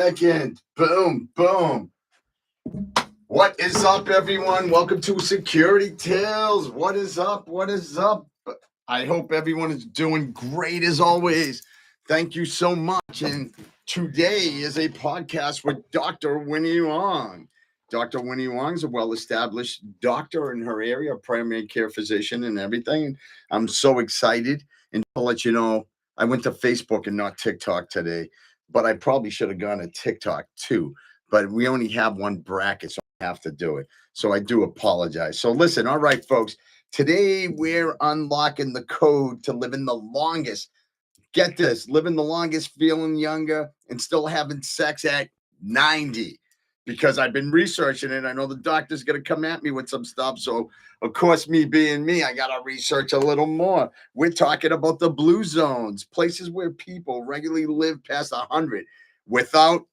Second. Boom, boom. What is up, everyone? Welcome to Security Tales. What is up? What is up? I hope everyone is doing great as always. Thank you so much. And today is a podcast with Dr. Wynne Huang. Dr. Wynne Huang is a well-established doctor in her area, a primary care physician and everything. I'm so excited. And to let you know, I went to Facebook and not TikTok today, but I probably should have gone to TikTok too. But we only have one bracket, so I have to do it. So I do apologize. So listen, all right, folks. Today we're unlocking the code to living the longest. Get this, living the longest, feeling younger, and still having sex at 90. Because I've been researching it. I know the doctor's going to come at me with some stuff. So, of course, me being me, I got to research a little more. We're talking about the blue zones, places where people regularly live past 100 without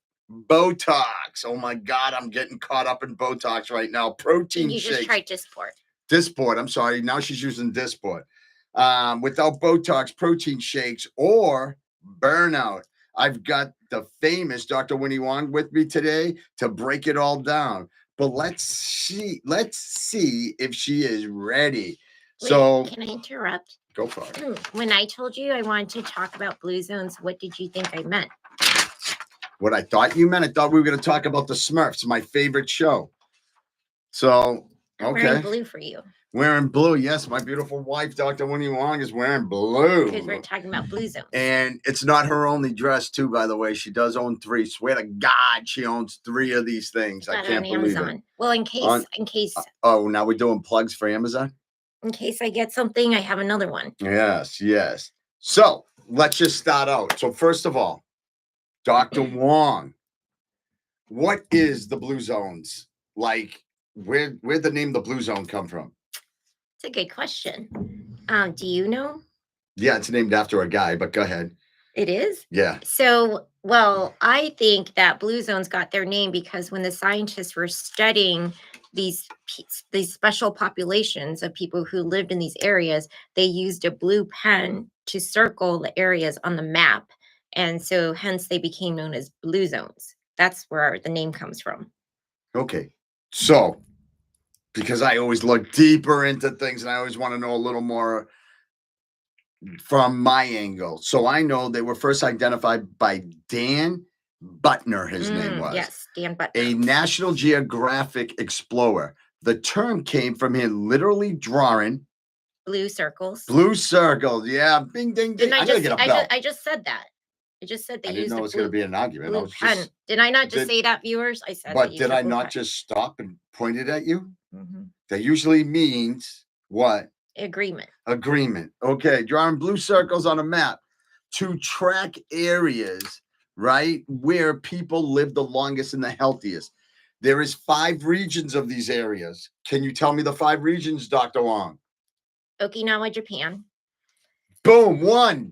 Botox. Oh, my God, I'm getting caught up in Botox right now. Protein you shakes. just tried Dysport. Dysport, I'm sorry. Now she's using Dysport. Without Botox, protein shakes, or burnout. I've got the famous Dr. Wynne Huang with me today to break it all down. But let's see if she is ready. Wait, So can I interrupt? Go for it. When I told you I wanted to talk about blue zones, what did you think I meant? What I thought you meant? I thought we were going to talk about the Smurfs, my favorite show. So, I'm wearing blue for you. Wearing blue. Yes, my beautiful wife, Dr. Wynne Huang, is wearing blue. Because we're talking about blue zones. And it's not her only dress, too, by the way. She does own 3. Swear to God, she owns 3 of these things. I can't believe Amazon. It. Well, in case. Oh, now we're doing plugs for Amazon? In case I get something, I have another one. Yes. So let's just start out. So first of all, Dr. Huang, what is the blue zones? Like, where'd the name the blue zone come from? It's a good question. Do you know? Yeah, it's named after a guy, but go ahead. It is? Yeah. So, well, I think that blue zones got their name because when the scientists were studying these special populations of people who lived in these areas, they used a blue pen to circle the areas on the map. And so hence they became known as blue zones. That's where the name comes from. Okay. So, because I always look deeper into things and I always want to know a little more from my angle. So I know they were first identified by Dan Buttner, his name was. Yes, Dan Buttner. A National Geographic explorer. The term came from him literally drawing blue circles. Blue circles, yeah. Bing, ding, ding. I just said that. I just said they used. I didn't know it was going to be an argument. Blue pen. Did I not just say that, viewers? I said. But did I not just stop and point it at you? Mm-hmm. That usually means what? Agreement. Okay, drawing blue circles on a map to track areas, right, where people live the longest and the healthiest. There is 5 regions of these areas. Can you tell me the 5 regions, Dr. Huang? Okinawa, Japan. Boom, 1.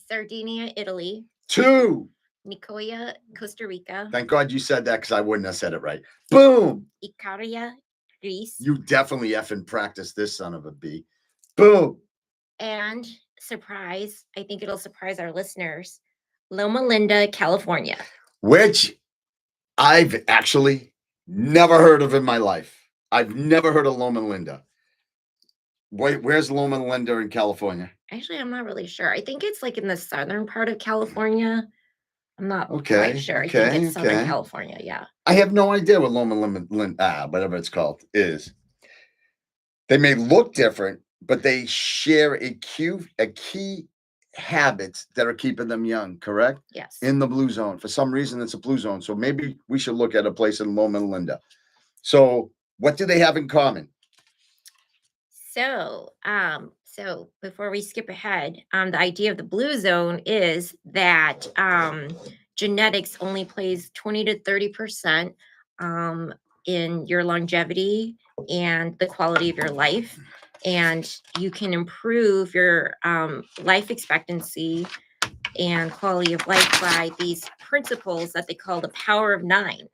Sardinia, Italy. 2. Nicoya, Costa Rica. Thank God you said that because I wouldn't have said it right. Boom. Icaria, Greece. You definitely effing practiced this, son of a bee. Boom. And surprise, I think it'll surprise our listeners, Loma Linda, California. Which I've actually never heard of in my life. I've never heard of Loma Linda. Where's Loma Linda in California? Actually, I'm not really sure. I think it's like in the southern part of California. I'm not quite sure. I think it's Southern California, yeah. I have no idea what Loma Linda, whatever it's called, is. They may look different, but they share a key habits that are keeping them young, correct? Yes. In the blue zone. For some reason, it's a blue zone. So maybe we should look at a place in Loma Linda. So what do they have in common? So before we skip ahead, the idea of the blue zone is that genetics only plays 20 to 30% in your longevity and the quality of your life. And you can improve your life expectancy and quality of life by these principles that they call the power of 9.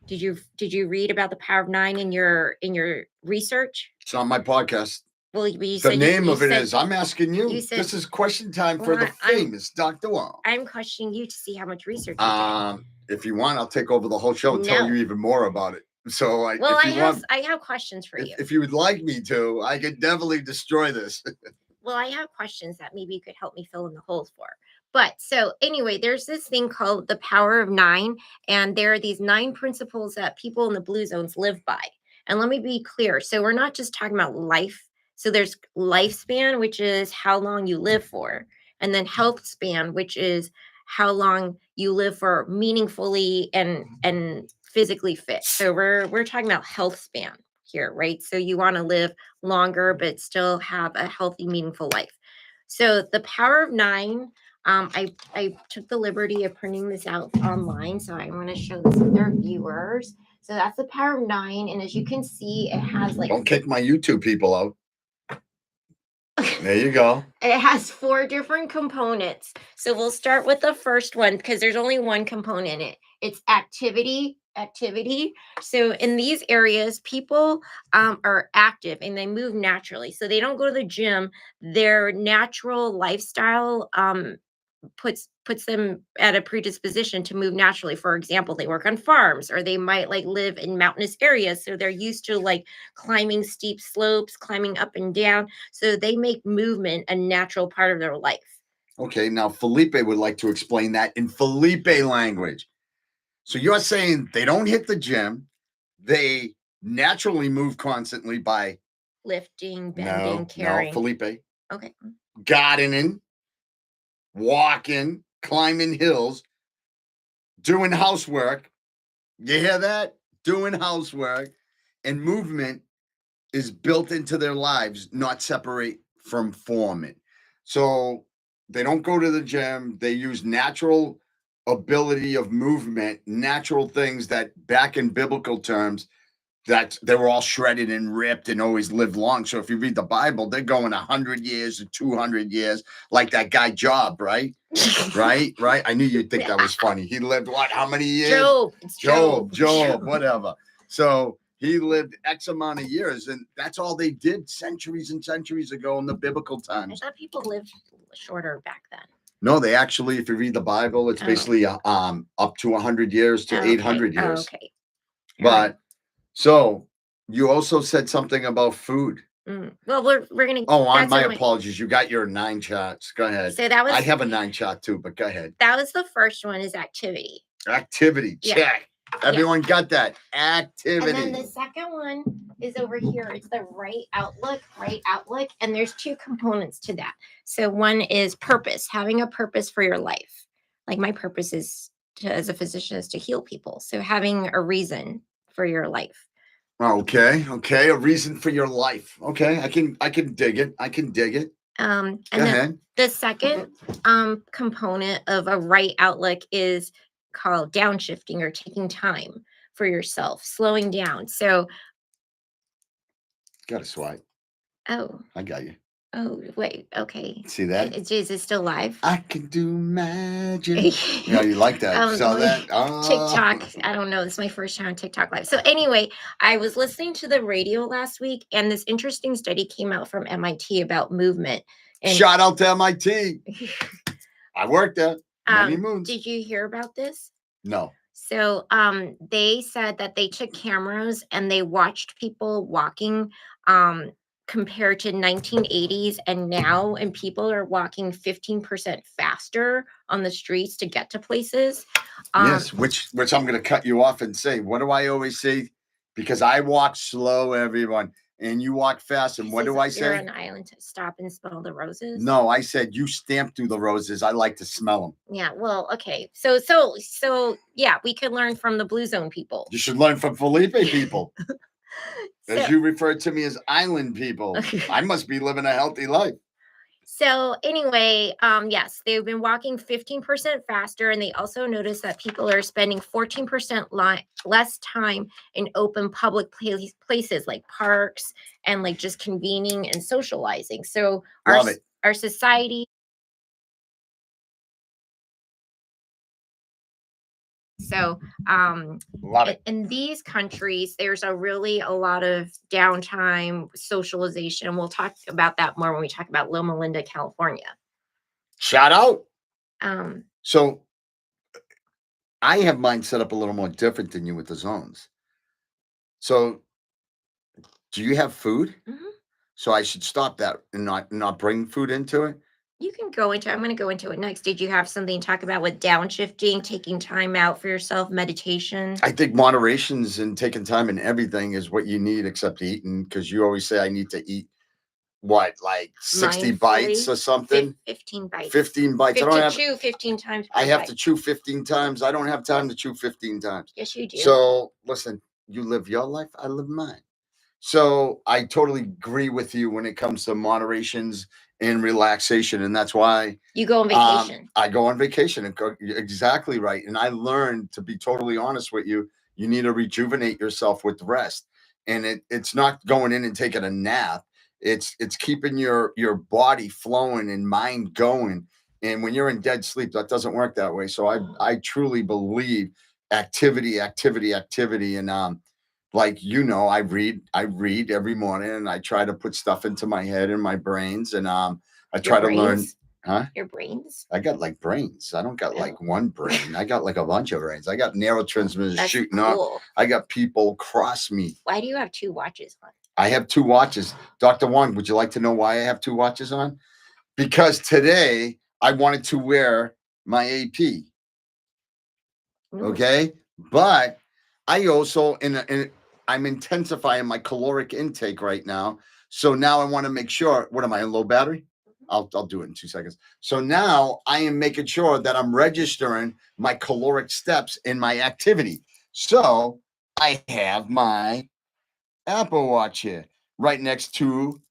Did you read about the power of 9 in your research? It's on my podcast. Well, the name of it is. I'm asking you. This is question time for the famous Dr. Huang. I'm questioning you to see how much research you did. if you want, I'll take over the whole show and tell No. you even more about it. So Well, if you want, I have questions for you. if you would like me to, I could definitely destroy this. Well, I have questions that maybe you could help me fill in the holes for. But so anyway, there's this thing called the power of nine, and there are these 9 principles that people in the blue zones live by. And let me be clear. So we're not just talking about life. So there's lifespan, which is how long you live for, and then health span, which is how long you live for meaningfully and physically fit. So we're talking about health span here, right? So you want to live longer, but still have a healthy, meaningful life. So the power of nine, I took the liberty of printing this out online. So I want to show this with our viewers. So that's the power of nine. And as you can see, it has like. Don't kick my YouTube people out. There you go. It has 4 different components. So we'll start with the first one because there's only one component in it. It's activity. So in these areas, people are active and they move naturally. So they don't go to the gym. Their natural lifestyle puts them at a predisposition to move naturally. For example, they work on farms or they might like live in mountainous areas, so they're used to like climbing steep slopes, climbing up and down, so they make movement a natural part of their life. Okay, now Felipe would like to explain that in Felipe language. So you're saying they don't hit the gym, they naturally move constantly by Lifting, bending, carrying. No, Felipe. Okay. Gardening, walking, climbing hills, doing housework. You hear that? Doing housework, and movement is built into their lives, not separate from forming. So they don't go to the gym. They use natural ability of movement, natural things that back in biblical terms, that they were all shredded and ripped and always lived long. So if you read the Bible, they're going 100 years to 200 years, like that guy Job, right? right. I knew you'd think that was funny. He lived what? How many years? Job, whatever. So he lived X amount of years, and that's all they did centuries and centuries ago in the biblical times. I thought people lived shorter back then. No, they actually, if you read the Bible, it's basically up to 100 years to 800 years. Okay. But so you also said something about food. Well, we're gonna. Oh, my apologies. You got your 9 charts. Go ahead. So that was. I have a 9 chart too, but go ahead. That was the first one. Is activity. Activity. Check. Yeah. Everyone got that. Activity. And then the second one is over here. It's the right outlook. And there's 2 components to that. So one is purpose, having a purpose for your life. Like my purpose is as a physician is to heal people. So having a reason for your life. Okay. A reason for your life. Okay. I can dig it. And then the second component of a right outlook is called downshifting or taking time for yourself, slowing down. So got a swipe. Oh. I got you. Oh, wait. Okay. See that? Is it still live? I can do magic. Yeah, you like that? Saw that? Oh. TikTok. I don't know. This is my first time on TikTok live. So anyway, I was listening to the radio last week, and this interesting study came out from MIT about movement. And shout out to MIT. I worked there many moons. Did you hear about this? No. So they said that they took cameras and they watched people walking compared to 1980s and now, and people are walking 15% faster on the streets to get to places. Yes, which I'm going to cut you off and say, what do I always say? Because I walk slow, everyone, and you walk fast. And what do I say? You're on an island to stop and smell the roses. No, I said you stamp through the roses. I like to smell them. Yeah, well, okay. So yeah, we could learn from the Blue Zone people. You should learn from Felipe people. As you referred to me as island people. I must be living a healthy life. So anyway, yes, they've been walking 15% faster, and they also noticed that people are spending 14% less time in open public places like parks and like just convening and socializing. So our society. So in these countries, there's a lot of downtime, socialization. We'll talk about that more when we talk about Loma Linda, California. Shout out. So I have mine set up a little more different than you with the zones. So, do you have food? Mhm. So I should stop that and not bring food into it. You can go into I'm going to go into it next. Did you have something to talk about with downshifting, taking time out for yourself, meditation? I think moderations and taking time and everything is what you need, except eating, because you always say I need to eat what, like 60 bites Mindfully, or something? 15 bites. 15 bites. I don't To have. chew 15 times per I have bite. to chew 15 times. I don't have time to chew 15 times. Yes, you do. So listen, you live your life, I live mine. So I totally agree with you when it comes to moderations and relaxation, and that's why You go on vacation. I go on vacation. And exactly right. And I learned, to be totally honest with you, you need to rejuvenate yourself with rest, and it's not going in and taking a nap. It's keeping your body flowing and mind going. And when you're in dead sleep, that doesn't work that way. So I truly believe activity, activity, activity, and like I read every morning, and I try to put stuff into my head and my brains, and I try to learn. Huh? Your brains? I got like brains. I don't got Oh. like one brain. I got like a bunch of brains. I got neurotransmitters That's shooting up. cool. I got people cross me. Why do you have 2 watches on? I have 2 watches. Dr. Wong, would you like to know why I have 2 watches on? Because today I wanted to wear my AP. Ooh. Okay. But I also I'm intensifying my caloric intake right now. So now I want to make sure. What am I in low battery? I'll do it in 2 seconds. So now I am making sure that I'm registering my caloric steps in my activity. So I have my Apple Watch here right next to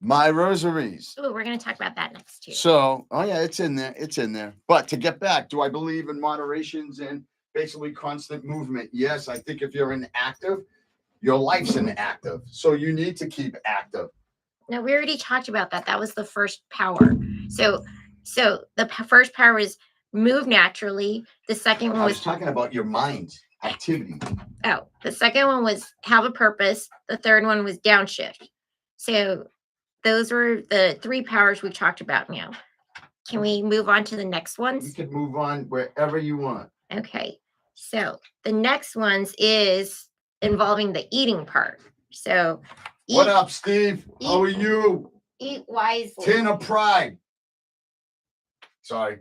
my rosaries. Oh, we're going to talk about that next too. So, oh yeah, it's in there. It's in there. But to get back, do I believe in moderations and basically constant movement? Yes, I think if you're inactive, your life's inactive. So you need to keep active. No, we already talked about that. That was the first power. So the first power is move naturally. The second one I was was talking about your mind activity. Oh, the second one was have a purpose. The third one was downshift. So those were the 3 powers we talked about now. Can we move on to the next You ones? can move on wherever you want. Okay. So the next ones is involving the eating part. So What up, Steve? How are eat- you? eat wisely. 10 of pride. Sorry.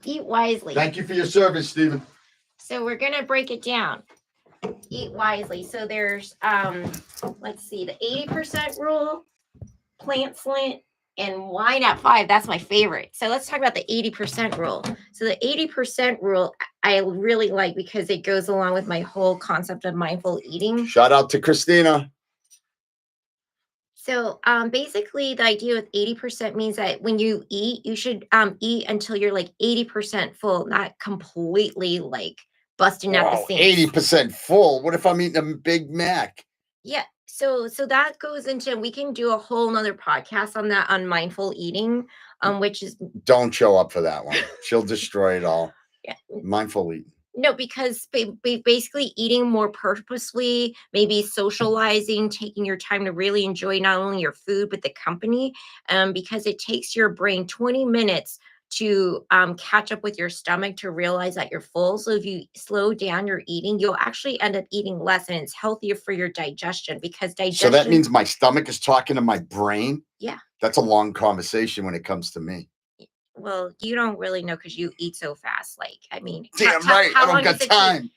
Eat wisely. Thank you for your service, Stephen. So we're gonna break it down. Eat wisely. So there's let's see, the 80% rule, plant slant, and wine at 5. That's my favorite. So let's talk about the 80% rule. So the 80% rule I really like because it goes along with my whole concept of mindful eating. Shout out to Christina. So basically the idea with 80% means that when you eat, you should eat until you're like 80% full, not completely like busting out the seams. 80% full. What if I'm eating a Big Mac? Yeah. So that goes into, we can do a whole nother podcast on that, on mindful eating, which is Don't show up for that one. She'll destroy it all. Yeah. Mindful eating. No, because basically eating more purposefully, maybe socializing, taking your time to really enjoy not only your food but the company, because it takes your brain 20 minutes to catch up with your stomach to realize that you're full. So if you slow down your eating, you'll actually end up eating less, and it's healthier for your digestion because digestion. So that means my stomach is talking to my brain? Yeah. That's a long conversation when it comes to me. Well, you don't really know because you eat so fast. Like, I mean, Damn right. I don't got time.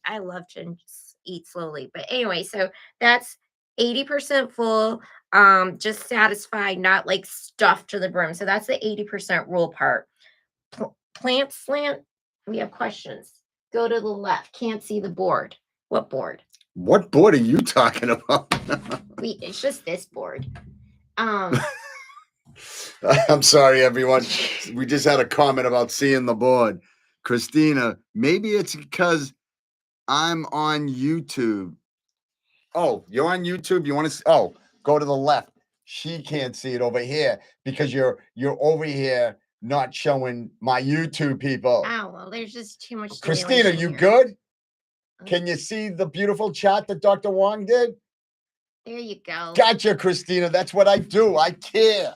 I love to just eat slowly. But anyway, so that's 80% full, just satisfied, not like stuffed to the brim. So that's the 80% rule part. Plant slant, we have questions. Go to the left. Can't see the board. What board? What board are you talking about? It's just this board. I'm sorry, everyone. We just had a comment about seeing the board. Christina, maybe it's because I'm on YouTube. Oh, you're on YouTube? You want to? Oh, go to the left. She can't see it over here because you're over here not showing my YouTube people. Oh, well, there's just too much. Christina, you here. good? Can you see the beautiful chat that Dr. Wong did? There you go. Gotcha, Christina. That's what I do. I care.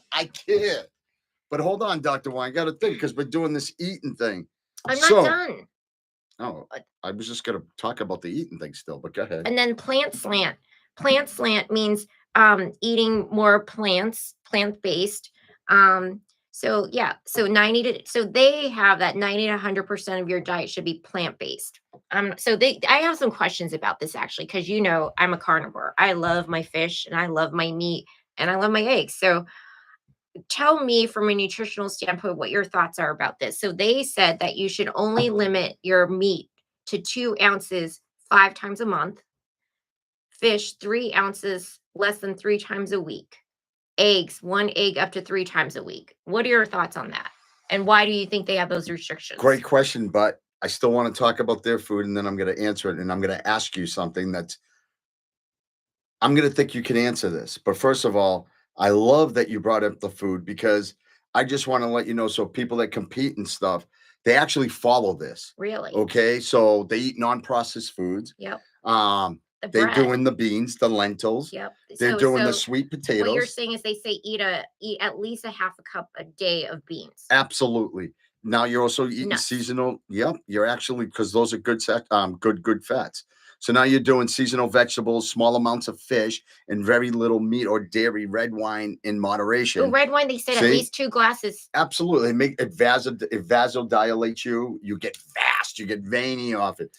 But hold on, Dr. Wong. I got to think because we're doing this eating thing. I'm not So, done. oh, I was just gonna talk about the eating thing still, but go ahead. And then plant slant. Plant slant means eating more plants, plant based. So yeah, so 90 to so they have that 90 to 100% of your diet should be plant based. So I have some questions about this actually, because I'm a carnivore. I love my fish and I love my meat and I love my eggs. So tell me from a nutritional standpoint what your thoughts are about this. So they said that you should only limit your meat to 2 ounces 5 times a month, fish 3 ounces less than 3 times a week, eggs 1 egg up to 3 times a week. What are your thoughts on that? And why do you think they have those restrictions? Great question, but I still want to talk about their food, and then I'm going to answer it, and I'm going to ask you something that's I'm going to think you can answer this. But first of all, I love that you brought up the food because I just want to let you know, so people that compete and stuff, they actually follow this. Really? Okay, so they eat non-processed foods. Yep. Um, The they're bread. doing the beans, the lentils. Yep. They're So doing the so sweet what you're potatoes. saying is they say eat at least a half a cup a day of beans. Absolutely. Now you're also eating Nuts. seasonal. Yep, you're actually, because those are good fats. So now you're doing seasonal vegetables, small amounts of fish, and very little meat or dairy. Red wine in Oh, moderation. red wine, they said at See? least 2 glasses. Absolutely, it vasodilates you. You get fast. You get veiny off it.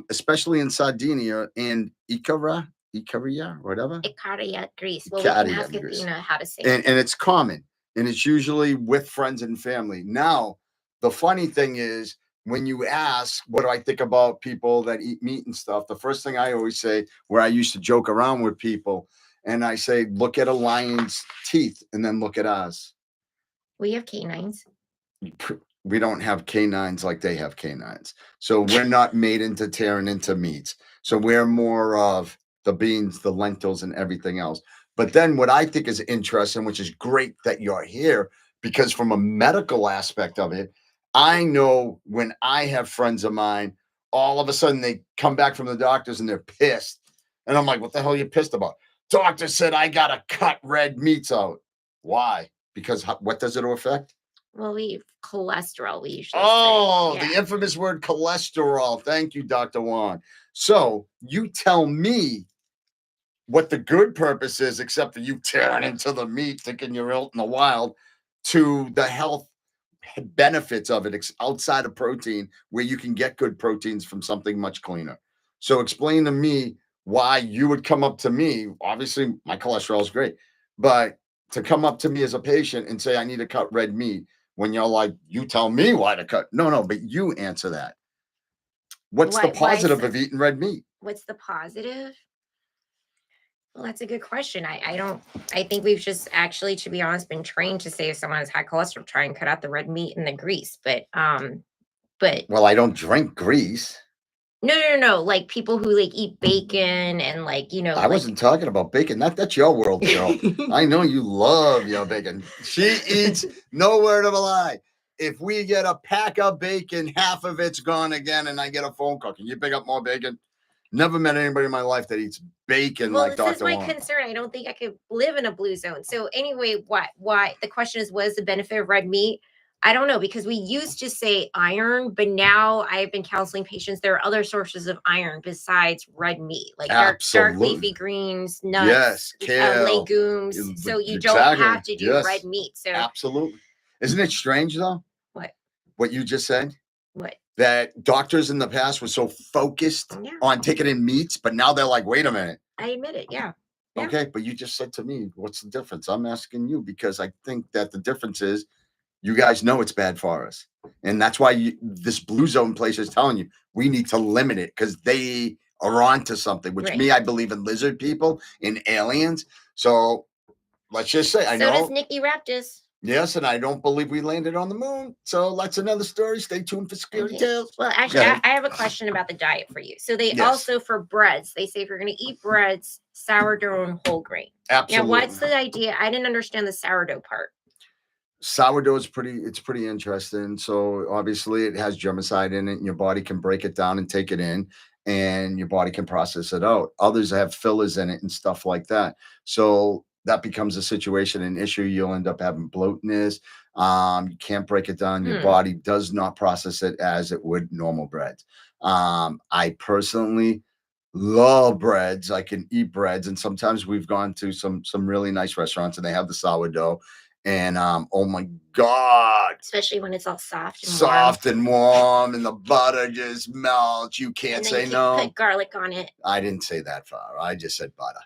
Especially in Sardinia and Icaria, whatever. Icaria grease. Well, we can Icaria ask grease. Athena how to say And it. it's common, and it's usually with friends and family. Now, the funny thing is, when you ask, what do I think about people that eat meat and stuff? The first thing I always say, where I used to joke around with people, and I say, look at a lion's teeth and then look at ours. We have canines. We don't have canines like they have canines. So we're not made into tearing into meats. So we're more of the beans, the lentils, and everything else. But then what I think is interesting, which is great that you're here, because from a medical aspect of it, I know when I have friends of mine, all of a sudden they come back from the doctors and they're pissed. And I'm like, what the hell are you pissed about? Doctor said I got to cut red meats out. Why? Because what does it affect? Well, we cholesterol, we usually Oh, say. the infamous word cholesterol. Thank you, Dr. Wong. So you tell me what the good purpose is, except for you tearing into the meat, thinking you're out in the wild, to the health benefits of it outside of protein, where you can get good proteins from something much cleaner. So explain to me why you would come up to me. Obviously, my cholesterol is great, but to come up to me as a patient and say, I need to cut red meat, when you're like, you tell me why to cut. No, but you answer that. What's the positive of eating red meat? What's the positive? Well, that's a good question. I think we've just actually, to be honest, been trained to say if someone has high cholesterol, try and cut out the red meat and the grease. But Well, I don't drink grease. No. Like people who like eat bacon and I wasn't talking about bacon. That's your world, girl. I know you love your bacon. She eats, no word of a lie. If we get a pack of bacon, half of it's gone again, and I get a phone call. Can you pick up more bacon? Never met anybody in my life that eats bacon like Dr. Well, this is my Wong. concern. I don't think I could live in a blue zone. So anyway, why the question is, what is the benefit of red meat? I don't know, because we used to say iron, but now I've been counseling patients. There are other sources of iron besides red meat, like dark leafy greens, nuts, kale, legumes. So you don't have to do red meat. So absolutely. Isn't it strange though? What you just said? What? That doctors in the past were so focused on taking in meats, but now they're like, wait a minute. I admit it. Yeah. Okay, but you just said to me, what's the difference? I'm asking you because I think that the difference is you guys know it's bad for us. And that's why this blue zone place is telling you we need to limit it, because they are onto something, which me, I believe in lizard people, in aliens. So let's just say, I know. So does Nikki Raptus. Yes, and I don't believe we landed on the moon. So that's another story. Stay tuned for Security Tales. Well, actually, I have a question about the diet for you. So they also, for breads, they say if you're going to eat breads, sourdough and whole grain. Absolutely. Now, what's the idea? I didn't understand the sourdough part. Sourdough is pretty interesting. So obviously it has germicide in it, and your body can break it down and take it in, and your body can process it out. Others have fillers in it and stuff like that. So that becomes a situation, an issue. You'll end up having bloatness. You can't break it down. Your body does not process it as it would normal breads. I personally love breads. I can eat breads, and sometimes we've gone to some really nice restaurants and they have the sourdough, and oh my god, especially when it's all soft and warm, and the butter just melts. You can't and then say you no. put garlic on it. I didn't say that far. I just said butter.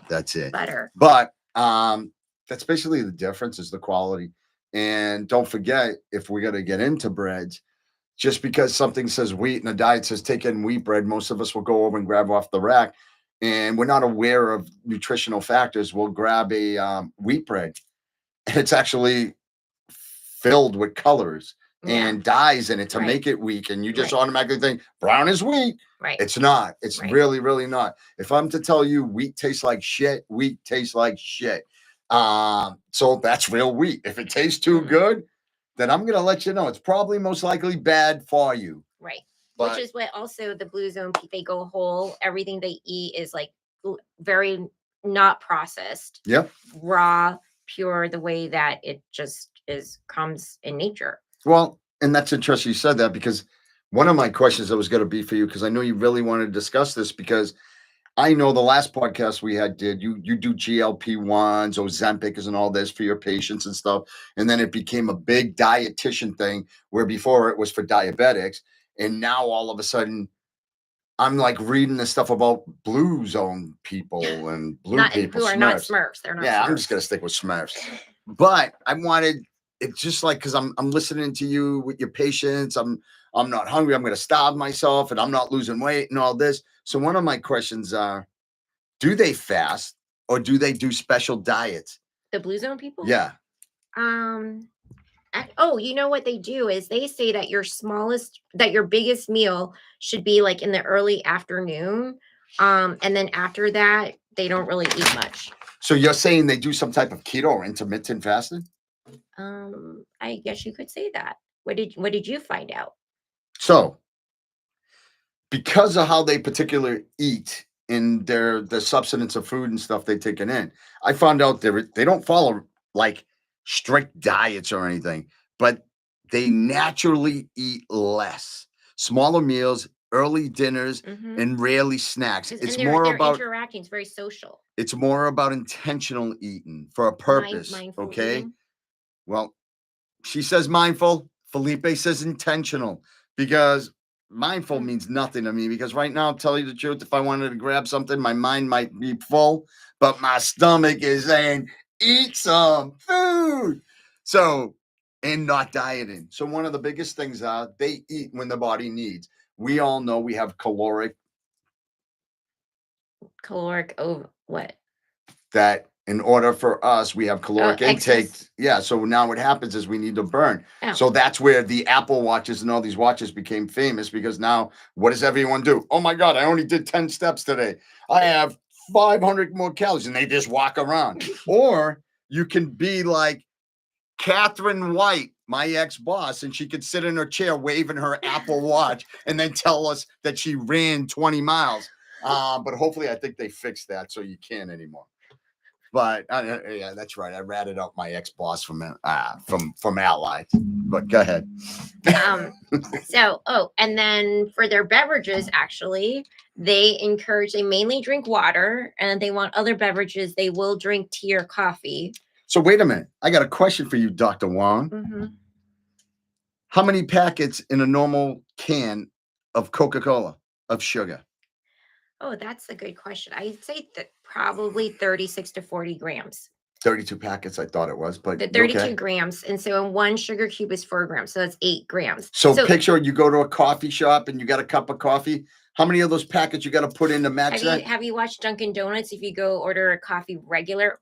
That's it. Butter. But that's basically the difference, is the quality. And don't forget, if we're going to get into breads, just because something says wheat and a diet says take in wheat bread, most of us will go over and grab off the rack, and we're not aware of nutritional factors. We'll grab a wheat bread, and it's actually filled with colors and dyes in it to make it weak, and you just automatically think brown is wheat. It's not. It's really, really not. If I'm to tell you wheat tastes like shit, wheat tastes like shit. So that's real wheat. If it tastes too good, then I'm gonna let you know it's probably most likely bad for you. Right. But, which is what also the Blue Zone, they go whole. Everything they eat is like very not processed. Yep. Raw, pure, the way that it just comes in nature. Well, and that's interesting you said that, because one of my questions that was going to be for you, because I know you really wanted to discuss this, because I know the last podcast we had you do GLP-1s, Ozempic and all this for your patients and stuff. And then it became a big dietitian thing, where before it was for diabetics. And now all of a sudden I'm like reading this stuff about Blue Zone people and blue people who are not Smurfs. They're not Smurfs. I'm just going to stick with Smurfs. But I wanted, it's just like, because I'm listening to you with your patients. I'm not hungry. I'm going to starve myself, and I'm not losing weight and all this. So one of my questions are, do they fast, or do they do special diets? The Blue Zone people? Yeah. You know what they do is they say that your biggest meal should be like in the early afternoon. And then after that, they don't really eat much. So you're saying they do some type of keto or intermittent fasting? I guess you could say that. What did you find out? So, because of how they particularly eat in their substance of food and stuff they've taken in, I found out they don't follow like strict diets or anything, but they naturally eat less, smaller meals, early dinners, and rarely snacks. It's more about interacting. It's very social. It's more about intentional eating for a purpose. Mindful okay. Eating. Well, she says mindful. Filipe says intentional, because mindful means nothing to me, because right now, I'll tell you the truth, if I wanted to grab something, my mind might be full, but my stomach is saying, eat some food. So, and not dieting. So one of the biggest things are they eat when the body needs. We all know we have caloric what? That in order for us, we have caloric intake. Excess. Yeah. So now what happens is we need to burn. Oh. So that's where the Apple watches and all these watches became famous, because now what does everyone do? Oh my God, I only did 10 steps today. I have 500 more calories, and they just walk around. Or you can be like Catherine White, my ex-boss, and she could sit in her chair waving her Apple Watch and then tell us that she ran 20 miles. But hopefully I think they fixed that so you can't anymore. But yeah, that's right. I ratted out my ex-boss from Allied. But go ahead. And then for their beverages, actually, they mainly drink water, and they want other beverages. They will drink tea or coffee. So wait a minute. I got a question for you, Dr. Huang. How many packets in a normal can of Coca-Cola of sugar? Oh, that's a good question. I'd say that probably 36 to 40 grams. 32 packets, I thought it was, but the 32 grams. And so one sugar cube is 4 grams. So that's 8 grams. So picture you go to a coffee shop and you got a cup of coffee. How many of those packets you got to put in to match that? Have you watched Dunkin' Donuts? If you go order a coffee regular,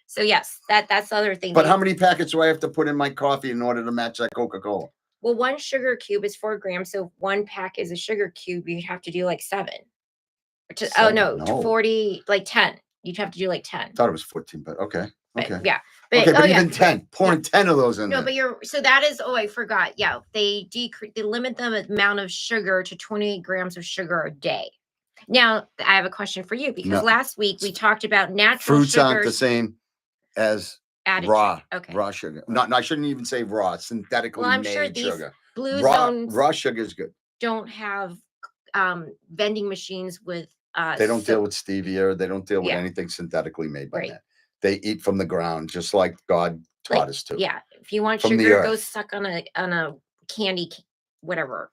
so yes, that's the other thing. But how many packets do I have to put in my coffee in order to match that Coca-Cola? Well, one sugar cube is 4 grams. So if one pack is a sugar cube, you have to do like 7. 40, like 10. You'd have to do like 10. I thought it was 14, but okay. Okay. Yeah. But even 10, pouring 10 of those in there. No, but that is, I forgot. Yeah. They limit the amount of sugar to 28 grams of sugar a day. Now, I have a question for you, because last week we talked about natural fruits sugars. aren't the same as Added Raw, sugar. Okay. raw sugar. Not, I shouldn't even say raw. Synthetically Well, I'm sure made these sugar. blue Raw, zones raw sugar is good. don't have vending machines with They don't deal with stevia. They don't deal with yeah, anything synthetically made by right. that. They eat from the ground, just like God taught Like, us to. yeah, if you want From the sugar, go earth. suck on a candy, whatever.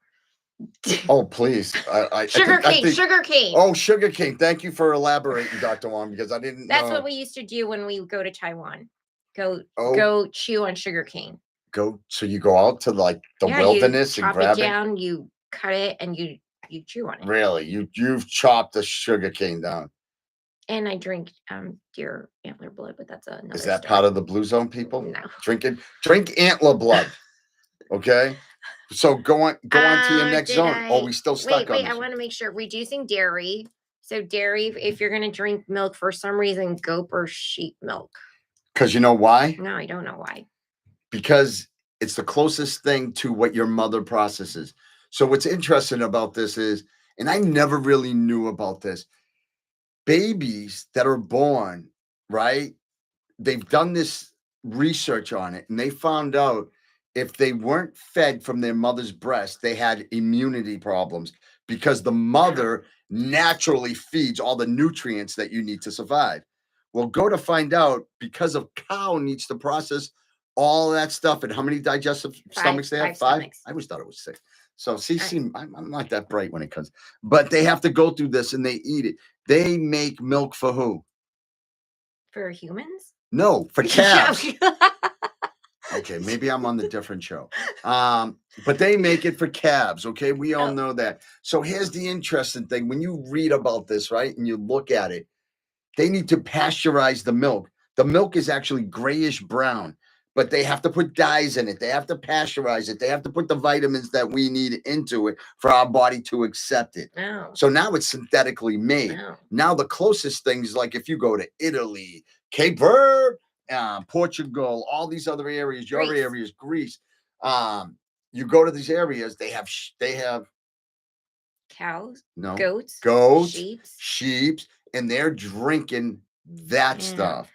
Oh, please. I Sugar think, cane, sugar cane. oh, sugar cane. Thank you for elaborating, Dr. Wong, because I didn't That's know. what we used to do when we go to Taiwan. Oh. Go chew on sugar cane. So you go out to like the wilderness you and chop grab it down, you cut it, and you chew on it. Really? You've chopped the sugar cane down. And I drink deer antler blood, but that's another Is that story. part of the Blue Zone people? No. Drink antler blood. Okay. So go on to your next zone. Oh, we still stuck on wait, this I one. want to make sure reducing dairy. So dairy, if you're gonna drink milk for some reason, goat or sheep milk. Because you know why? No, I don't know why. Because it's the closest thing to what your mother processes. So what's interesting about this is, and I never really knew about this, babies that are born, right? They've done this research on it, and they found out if they weren't fed from their mother's breast, they had immunity problems because the mother naturally feeds all the nutrients that you need to survive. Well, go to find out, because of cow needs to process all that stuff. And how many digestive stomachs they have? 5? Stomachs. I always thought it was 6. So see, I'm not that bright when it comes, but they have to go through this and they eat it. They make milk for who? For humans? No, for calves. Okay, maybe I'm on the different show. But they make it for calves, okay? We all know that. So here's the interesting thing. When you read about this, right, and you look at it, they need to pasteurize the milk. The milk is actually grayish brown, but they have to put dyes in it. They have to pasteurize it. They have to put the vitamins that we need into it for our body to accept it. Oh. So now it's synthetically made. Oh. Now the closest things, like if you go to Italy, Cape Verde, Portugal, all these other areas, your areas, Greece, you go to these areas, they have cows, no, goats, sheep, and they're drinking that stuff.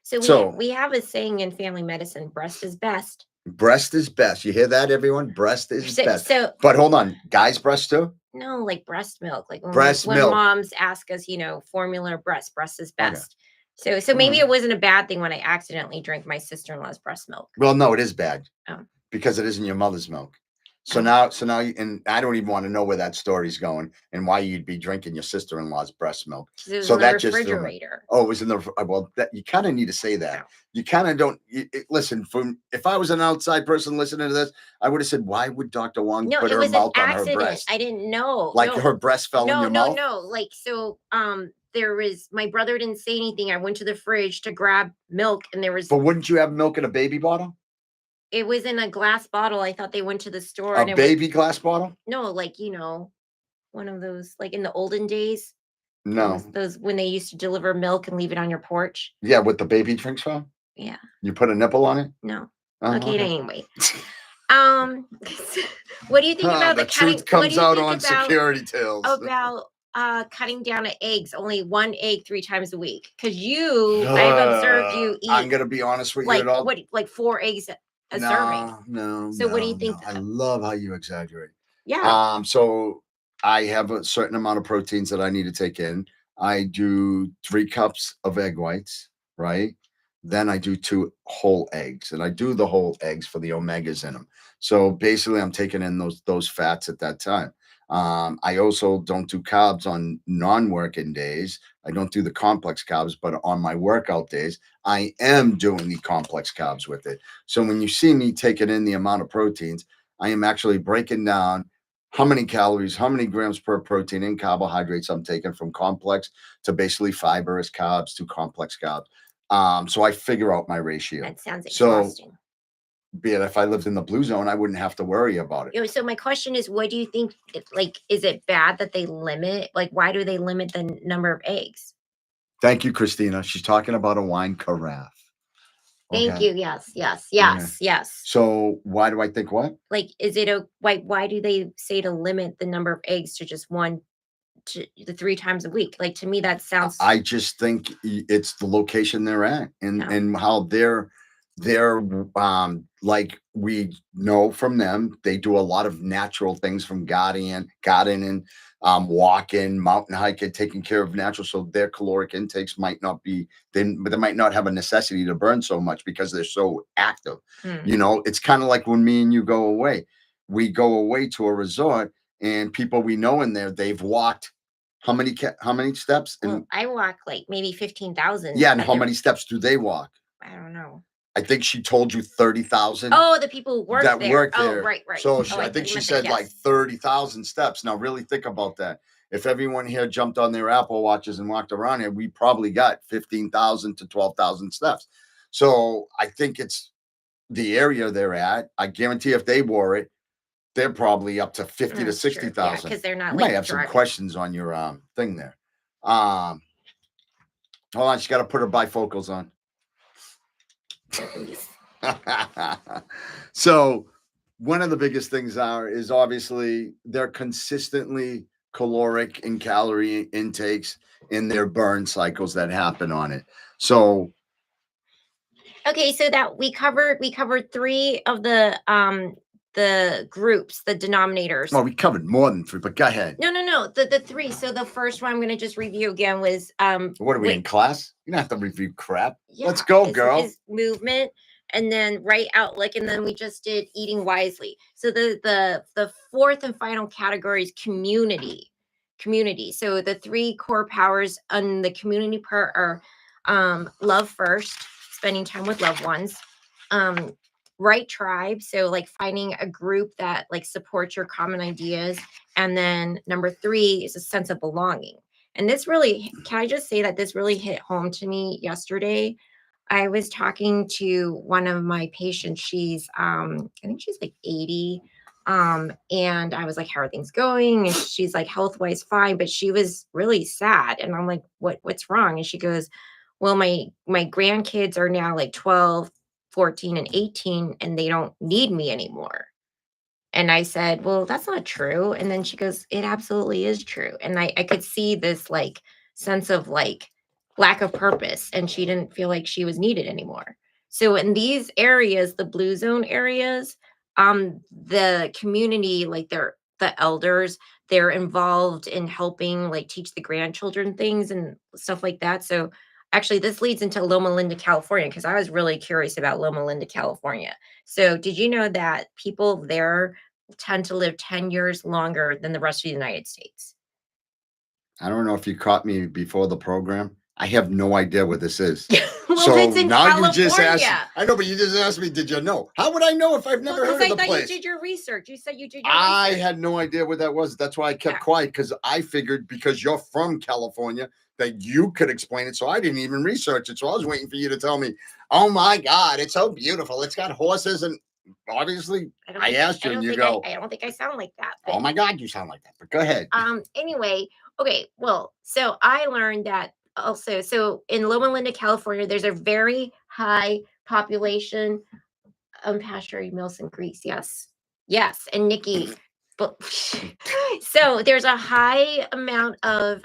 So we have a saying in family medicine: breast is best. Breast is best. You hear that, everyone? Breast is best. So, but hold on, guys' breast too? No, like breast milk. Like when, milk. Moms ask us, formula breast is best. Okay. So maybe it wasn't a bad thing when I accidentally drank my sister-in-law's breast milk. Well, no, it is bad. Oh. Because it isn't your mother's milk. So now, and I don't even want to know where that story's going and why you'd be drinking your sister-in-law's breast milk. It was in the refrigerator. It was in the. Well, that you kind of need to say that. No. You kind of don't listen. If I was an outside person listening to this, I would have said, "Why would Dr. Wong put her mouth on her breast?" I didn't know. Like her breast fell in your mouth. No. Like so. There was my brother didn't say anything. I went to the fridge to grab milk, and there was. But wouldn't you have milk in a baby bottle? It was in a glass bottle. I thought they went to the store. A baby glass bottle? No, like, one of those, like in the olden days. No. Those when they used to deliver milk and leave it on your porch. Yeah, with the baby drinks from? Yeah. You put a nipple on it? No. Okay, anyway. What do you think about the cutting? Truth comes out on Security Tales. About cutting down to eggs, only 1 egg 3 times a week. Because I've observed you eat. I'm gonna be honest with you. Like 4 eggs a serving. No. So what do you think? I love how you exaggerate. Yeah. So I have a certain amount of proteins that I need to take in. I do 3 cups of egg whites, right? Then I do 2 whole eggs, and I do the whole eggs for the omegas in them. So basically, I'm taking in those fats at that time. I also don't do carbs on non-working days. I don't do the complex carbs, but on my workout days, I am doing the complex carbs with it. So when you see me taking in the amount of proteins, I am actually breaking down how many calories, how many grams per protein and carbohydrates I'm taking from complex to basically fibrous carbs to complex carbs. So I figure out my ratio. That sounds exhausting. Be it if I lived in the blue zone, I wouldn't have to worry about it. So my question is, what do you think? Is it bad that they limit? Like, why do they limit the number of eggs? Thank you, Christina. She's talking about a wine carafe. Okay. Thank you. Yes. So why do I think what? Like, is it why do they say to limit the number of eggs to just 1 the 3 times a week. Like, to me, that sounds. I just think it's the location they're at Yeah. and how they're like we know from them, they do a lot of natural things from gardening, walking, mountain hiking, taking care of natural. So their caloric intakes might not be but they might not have a necessity to burn so much because they're so active. Mm. You know, it's kind of like when me and you go away. We go away to a resort and people we know in there, they've walked how many steps? Well, I walk like maybe 15,000. Yeah, and how many steps do they walk? I don't know. I think she told you 30,000. Oh, the people who work that there. work Oh, there. right. So Oh, I think you she meant said the like guests. 30,000 steps. Now, really think about that. If everyone here jumped on their Apple Watches and walked around here, we probably got 15,000 to 12,000 steps. So I think it's the area they're at. I guarantee if they wore it, they're probably up to 50 to 60,000. Yeah, because they're not You like might have driving. some questions on your thing there. Hold on, she got to put her bifocals on. So one of the biggest things is obviously they're consistently caloric and calorie intakes in their burn cycles that happen on it. So okay, so that we covered 3 of the groups, the denominators. well, we covered more than 3, but go ahead. No, the 3. So the first one I'm going to just review again was What are we in class? You don't have to review crap. Yeah, Let's go, girl. Is movement, and then right outlook, and then we just did eating wisely. So the 4th and final category is community. So the 3 core powers on the community part are love first, spending time with loved ones, right tribe, so like finding a group that like supports your common ideas, and then number 3 is a sense of belonging. And this really, can I just say that this really hit home to me yesterday? I was talking to one of my patients. She's I think she's like 80. And I was like, how are things going? And she's like, health wise fine, but she was really sad. And I'm like, what's wrong? And she goes, well, my grandkids are now like 12, 14, and 18, and they don't need me anymore. And I said, well, that's not true. And then she goes, it absolutely is true. And I could see this like sense of like lack of purpose, and she didn't feel like she was needed anymore. So in these areas, the blue zone areas, the community, like the elders, they're involved in helping like teach the grandchildren things and stuff like that. So actually this leads into Loma Linda, California, because I was really curious about Loma Linda, California. So did you know that people there tend to live 10 years longer than the rest of the United States? I don't know if you caught me before the program. I have no idea what this is. Well, so it's in now California. you just asked. I know, but you just asked me, did you know? How would I know if I've never heard of the place? I thought you did your research. You said you did your I research. had no idea what that was. That's why I kept quiet, because I figured because you're from California that you could explain it. So I didn't even research it. So I was waiting for you to tell me, oh my God, it's so beautiful. It's got horses. And obviously I asked you and you go, I don't think I sound like that. But, oh my God, you sound like that. But go ahead. Anyway, okay. Well, so I learned that also. So in Loma Linda, California, there's a very high population of pasture mills and Greece. Yes. And Nikki, but so there's a high amount of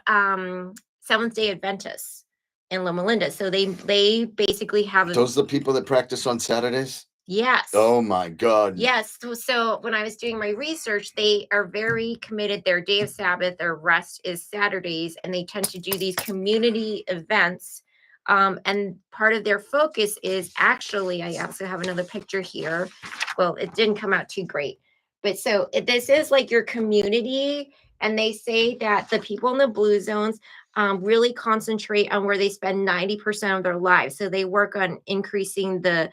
Seventh-day Adventists in Loma Linda. So they basically have those are the people that practice on Saturdays? Yes. Oh my God. Yes. So when I was doing my research, they are very committed. Their day of Sabbath, their rest is Saturdays, and they tend to do these community events. And part of their focus is actually, I also have another picture here. Well, it didn't come out too great, but so this is like your community. And they say that the people in the blue zones really concentrate on where they spend 90% of their lives. So they work on increasing the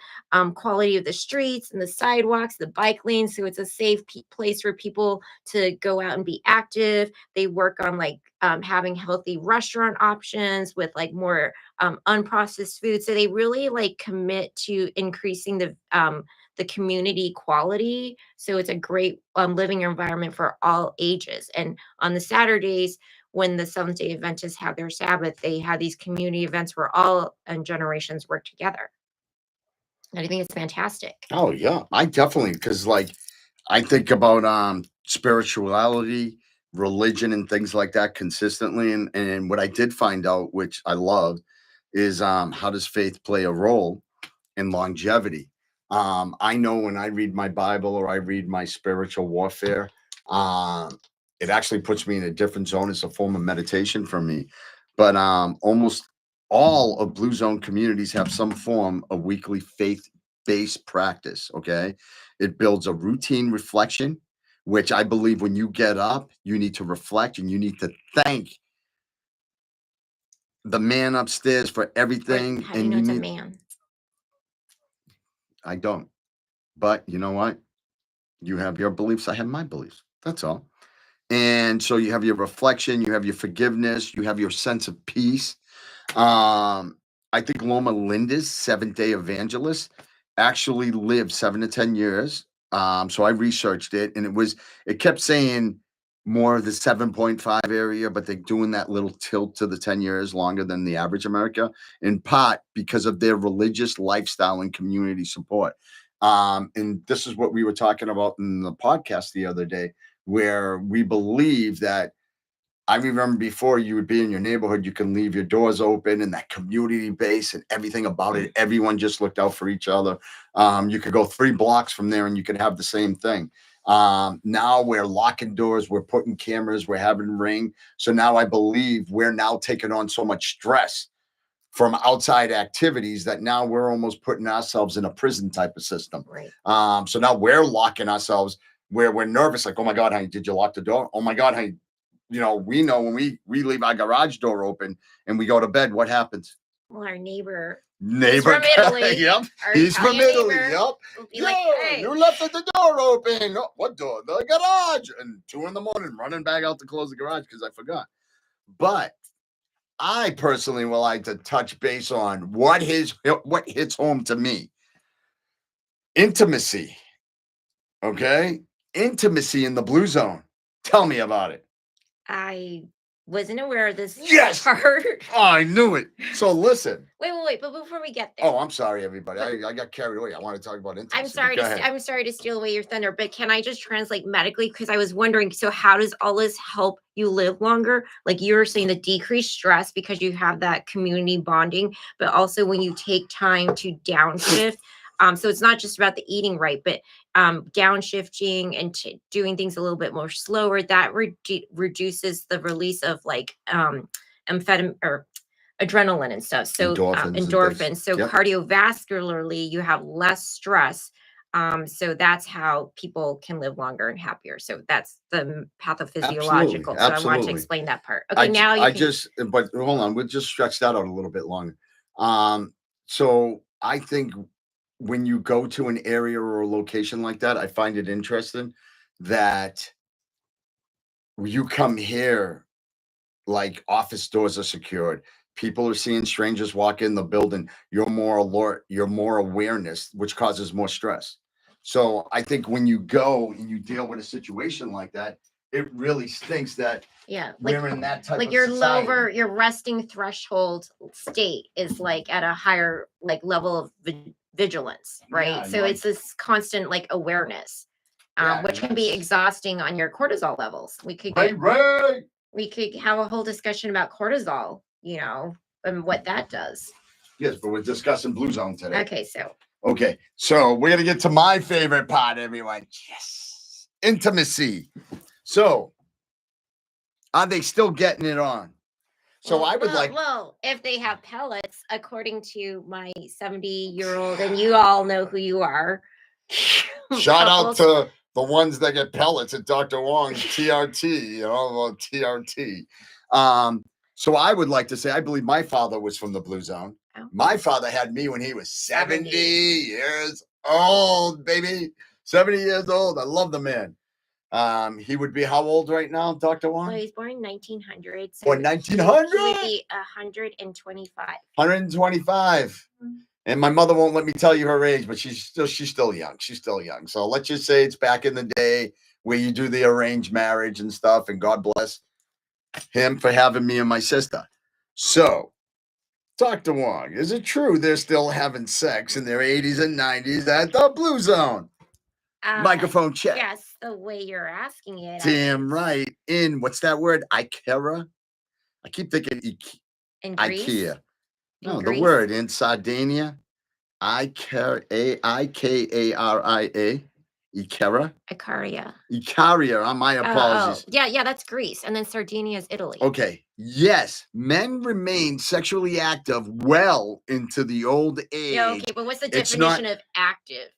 quality of the streets and the sidewalks, the bike lanes. So it's a safe place for people to go out and be active. They work on like having healthy restaurant options with like more unprocessed food. So they really like commit to increasing the community quality. So it's a great living environment for all ages. And on the Saturdays, when the Seventh-day Adventists have their Sabbath, they have these community events where all generations work together. And I think it's fantastic. Oh yeah, I definitely, because like I think about spirituality religion and things like that consistently. And what I did find out, which I love, is how does faith play a role in longevity? I know when I read my Bible or I read my spiritual warfare, it actually puts me in a different zone. It's a form of meditation for me. But almost all of Blue Zone communities have some form of weekly faith-based practice. Okay, it builds a routine reflection, which I believe when you get up, you need to reflect and you need to thank the man upstairs for everything. How do you And know you it's a need, man? I don't. But you know what? You have your beliefs, I have my beliefs. That's all. And so you have your reflection, you have your forgiveness, you have your sense of peace. I think Loma Linda's Seventh Day Evangelist actually lived 7 to 10 years. So I researched it, and it kept saying more of the 7.5 area, but they're doing that little tilt to the 10 years longer than the average America, in part because of their religious lifestyle and community support. And this is what we were talking about in the podcast the other day, where we believe that I remember before you would be in your neighborhood, you can leave your doors open and that community base and everything about it. Everyone just looked out for each other. You could go 3 blocks from there and you could have the same thing. Now we're locking doors, we're putting cameras, we're having ring. So now I believe we're now taking on so much stress from outside activities that now we're almost putting ourselves in a prison type of system. Right. So now we're locking ourselves where we're nervous, like, oh my God, honey, did you lock the door? Oh my God, honey, we know when we leave our garage door open and we go to bed, what happens? Well, our neighbor Neighbor from Italy. Yep. Our He's from Italian Italy. neighbor Yep. will be Yeah, like, hey, you left the door open. Oh, what door? The garage. And 2 a.m, running back out to close the garage because I forgot. But I personally would like to touch base on what hits home to me. Intimacy. Okay? Intimacy in the Blue Zone. Tell me about it. I wasn't aware of this Yes! part. Oh, I knew it. So listen. Wait. But before we get there, Oh, I'm sorry, everybody. I got carried away. I want to talk about intimacy. I'm sorry to steal away your thunder, but can I just translate medically? Because I was wondering, so how does all this help you live longer? Like you were saying, the decreased stress because you have that community bonding, but also when you take time to downshift. So it's not just about the eating right, but downshifting and doing things a little bit more slower. That reduces the release of like amphetamine or adrenaline and stuff. So endorphins. So Yep. cardiovascularly, you have less stress. So that's how people can live longer and happier. So that's the pathophysiological. Absolutely. So I want to explain that part. Okay, But hold on, we'll just stretch that out a little bit longer. So I think when you go to an area or a location like that, I find it interesting that you come here, like office doors are secured. People are seeing strangers walk in the building. You're more alert, you're more awareness, which causes more stress. So I think when you go and you deal with a situation like that, it really stinks that we're in that type of your society. your resting threshold state is like at a higher like level of vigilance, right? Yeah, so it's this constant like awareness, which can be exhausting on your cortisol levels. We could have a whole discussion about cortisol, and what that does. Yes, but we're discussing Blue Zone today. Okay, so we're gonna get to my favorite part, everyone. Yes, intimacy. So, are they still getting it on? So I would Well, if they have pellets, according to my 70-year-old, and you all know who you are. Shout out to the ones that get pellets at Dr. Huang, TRT, TRT. So I would like to say, I believe my father was from the Blue Zone. Oh. My father had me when he was 70 years old, baby. 70 years old. I love the man. He would be how old right now, Dr. Huang? Well, he was born in 1900. So 1900? He would be 125. 125. Mm-hmm. And my mother won't let me tell you her age, but she's still young. She's still young. So let's just say it's back in the day where you do the arranged marriage and stuff, and God bless him for having me and my sister. So, Dr. Huang, is it true they're still having sex in their 80s and 90s at the Blue Zone? Microphone check. Yes, the way you're asking it. Damn right. In what's that word? Ikera. I keep thinking In Greece? IKEA. In No, the Greece? word in Sardinia. Ikaria. Ikera. Icaria. Icaria. My apologies. Yeah, that's Greece. And then Sardinia is Italy. Okay. Yes. Men remain sexually active well into the old age. Yeah, okay, but what's the It's definition not- of active?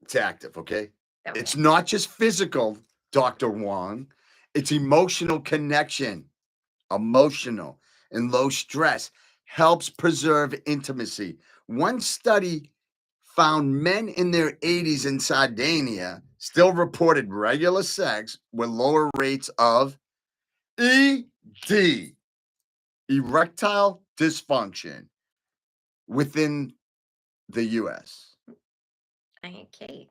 It's active, okay? Okay. It's not just physical, Dr. Huang. It's emotional connection. Emotional and low stress helps preserve intimacy. One study found men in their 80s in Sardinia still reported regular sex with lower rates of ED, erectile dysfunction, within the US. Okay.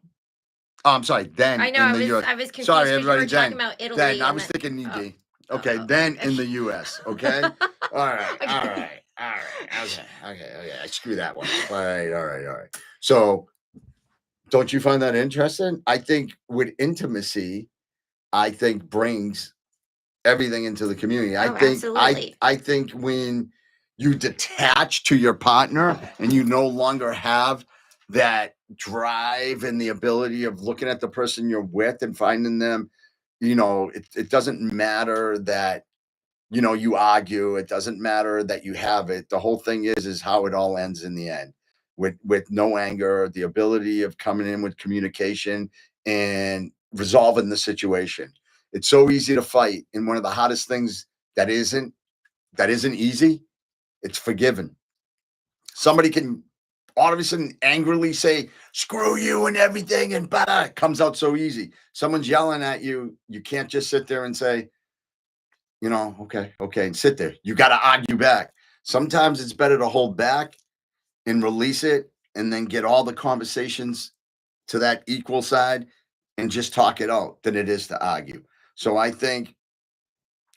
Oh, I'm sorry. Then I know, in the US. I was confused Sorry, because you everybody. were talking about Italy. Then I and was thinking ED. Oh, Okay, then okay. in the US. Okay. All right. Okay. All right. Okay. I screw that one. All right. So, don't you find that interesting? I think with intimacy, I think brings everything into the community. Absolutely. I think when you detach to your partner and you no longer have that drive and the ability of looking at the person you're with and finding them, it doesn't matter that you argue. It doesn't matter that you have it. The whole thing is how it all ends in the end, with no anger, the ability of coming in with communication and resolving the situation. It's so easy to fight, and one of the hottest things that isn't easy, it's forgiving. Somebody can all of a sudden angrily say screw you and everything, and it comes out so easy. Someone's yelling at you, you can't just sit there and say, okay, and sit there. You got to argue back. Sometimes it's better to hold back and release it and then get all the conversations to that equal side and just talk it out than it is to argue. So I think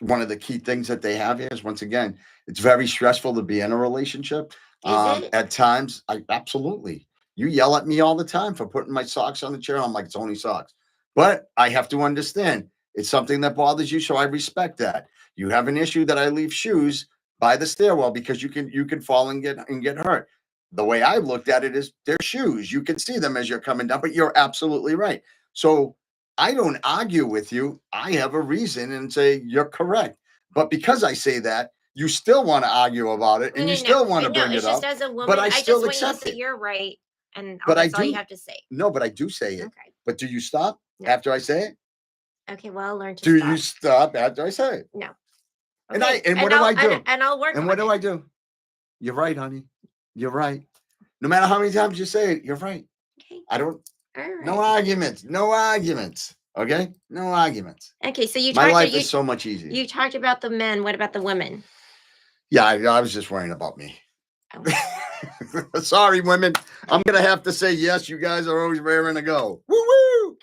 one of the key things that they have here is, once again, it's very stressful to be in a relationship. Is it? At times, absolutely. You yell at me all the time for putting my socks on the chair. I'm like, it's only socks. But I have to understand it's something that bothers you, so I respect that. You have an issue that I leave shoes by the stairwell because you can fall and get hurt. The way I looked at it is they're shoes. You can see them as you're coming down, but you're absolutely right. So I don't argue with you. I have a reason and say you're correct. But because I say that, you still want to argue about it, and you still want to bring it up. As a woman, But I still just want you to accept say it. you're right, and But that's all you have to say. No, but I do say it. Okay. But do you stop No. after I say it? Okay, well, I'll learn to Do stop. you stop after I say it? No. Okay. And what do I do? And I'll work. And what do I do? You're right, honey. You're right. No matter how many times you say it, you're right. Okay. I don't. All right. No arguments. No arguments. Okay. No arguments. Okay. So My life is so much easier. You talked about the men. What about the women? Yeah, I was just worrying about me. Oh. Sorry, women. I'm gonna have to say yes. You guys are always raring to go. Woo woo.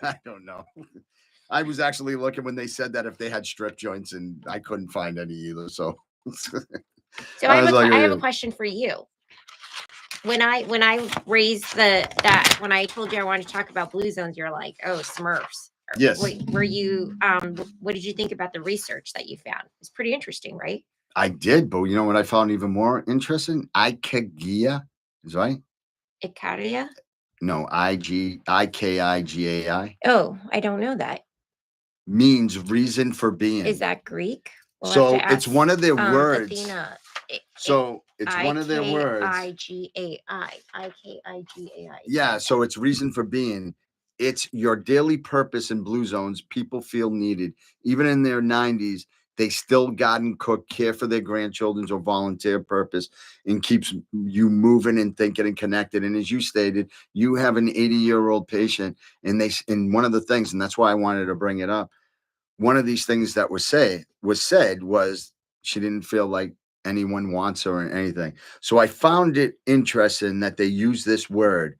I don't know. I was actually looking when they said that if they had strip joints, and I couldn't find any either. So I have a question for you. When I raised when I told you I wanted to talk about blue zones, you're like, oh, Smurfs. Yes. Were you what did you think about the research that you found? It's pretty interesting, right? I did, but you know what I found even more interesting? Ikigai is right. Icaria? No, Ikigai. Oh, I don't know that. Means reason for being. Is that Greek? So it's one of their words. Athena. So it's one of their words. Ikigai. Yeah, so it's reason for being. It's your daily purpose in blue zones. People feel needed. Even in their 90s, they still garden, cook, care for their grandchildren, or volunteer purpose, and keeps you moving and thinking and connected. And as you stated, you have an 80-year-old patient, and one of the things, and that's why I wanted to bring it up, one of these things that was said was she didn't feel like anyone wants her or anything. So I found it interesting that they use this word.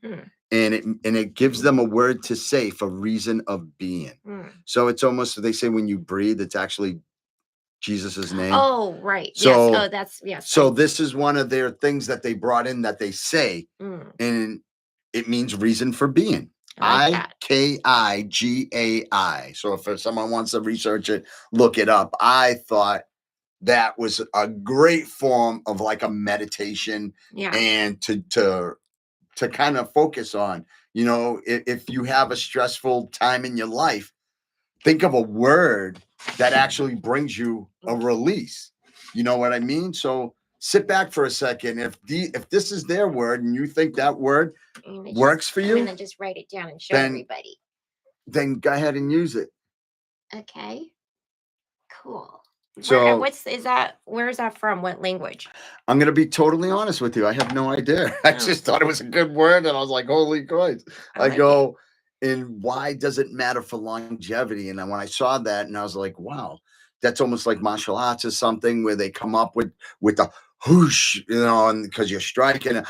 And it gives them a word to say for reason of being. So it's almost, they say when you breathe, it's actually Jesus's name. Oh, right. So, yes. Oh, that's yes. So this is one of their things that they brought in that they say, and it means reason for being. I like that. IKIGAI. So if someone wants to research it, look it up. I thought that was a great form of like a meditation, Yeah. and to kind of focus on, you know, if you have a stressful time in your life, think of a word that actually brings you a release. You know what I mean? So sit back for a second. If this is their word and you think that word works for I'm you, gonna just write it down and show then everybody. then go ahead and use it. Okay. Cool. So Where is that from? What language? I'm gonna be totally honest with you. I have no idea. I Oh. just thought it was a good word, and I was like, "Holy coins!" I like go, and why does it matter for longevity? And then when I saw that, and I was like, "Wow, that's almost like martial arts or something, where they come up with the whoosh, you know, and because you're striking